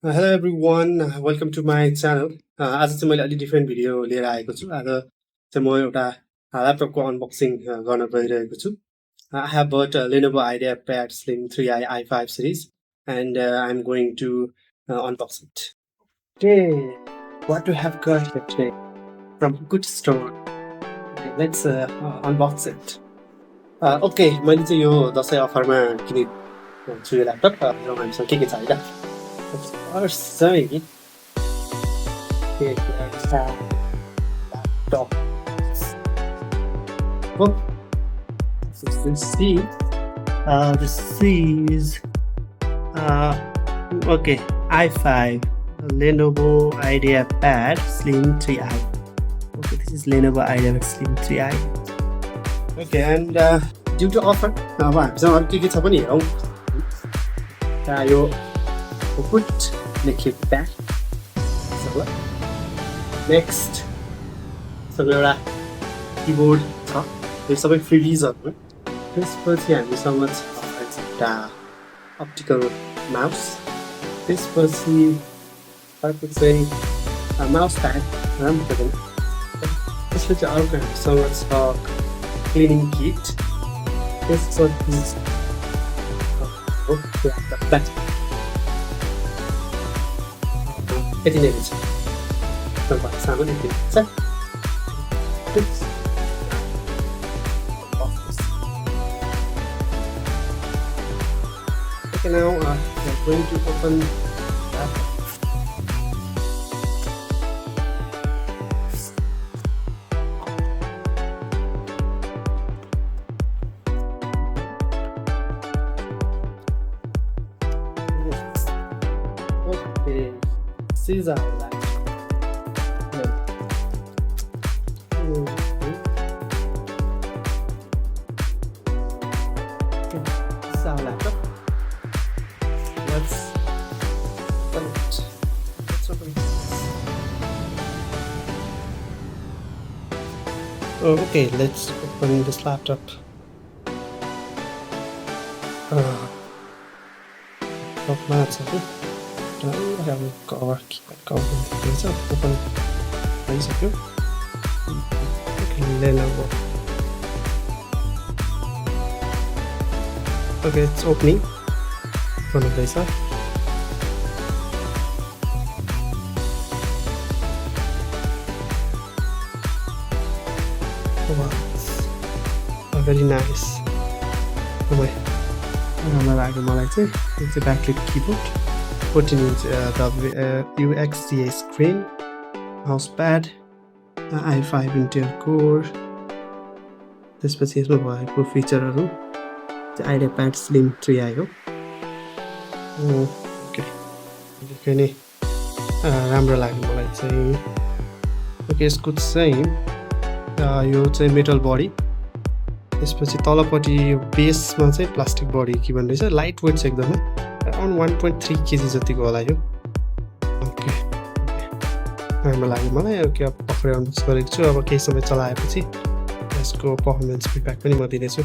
Hello everyone, welcome to my channel. आज चाहिँ मैले अलि डिफ्रेन्ट भिडियो लिएर आएको छु। आज चाहिँ म एउटा ल्यापटपको अनबक्सिङ गर्न गइरहेको छु। I have bought a Lenovo Ideapad Slim 3i i5 series and I'm going to unbox it. Okay, what do we have got here today from good store? Okay, let's unbox it. Okay, मैले चाहिँ यो दसैँ अफरमा किनेको छु यो laptop. हामीसँग के छ हैन? First saying laptop. Oh, this is okay, i5 Lenovo Ideapad Slim 3i. Okay, this is Lenovo Ideapad Slim 3i. Okay, and due to offer, हामीसँग अरु के छ पनि हेरौँ। यो put the back. So next, so एउटा keyboard छ। यो सबै फ्रिबिजहरु। त्यसपछि हामीसँग छ एउटा optical mouse. त्यसपछि अर्को चाहिँ mouse pad राम्रो छ। त्यसपछि अर्को हामीसँग छ cleaning kit. त्यसपछि laptop. यति नै छ। तपाईहरु सामान यति छ। Okay, now we are going to open that. Okay. This is our laptop. This is our laptop. Let's open it. Let's open it. Oh, okay, let's open this laptop. Okay. have a cover, keep it cover. Open. Nice of you. Lenovo. Okay, it's opening. From the place up. Wow, very nice. Oh my. It's a backlit keyboard. 14-inch WUXGA screen, mouse pad, i5 Intel core. त्यसपछि यसमा भएको फिचरहरु चाहिँ Ideapad Slim 3i हो। Okay, निकै नै राम्रो लाग्यो मलाई चाहिँ। ओके, यसको चाहिँ यो चाहिँ मेटल बडी, त्यसपछि तलपट्टि बेसमा चाहिँ प्लास्टिक बडी के भन्दैछ, लाइट वेट छ एकदमै, अराउन्ड 1.3 kg जतिको होला यो। ओके, राम्रो लाग्यो मलाई। ओके, अब पक्रेर अनबक्स गरेको छु। अब केही समय चलाएपछि यसको पर्फर्मेन्स फिडब्याक पनि म दिनेछु।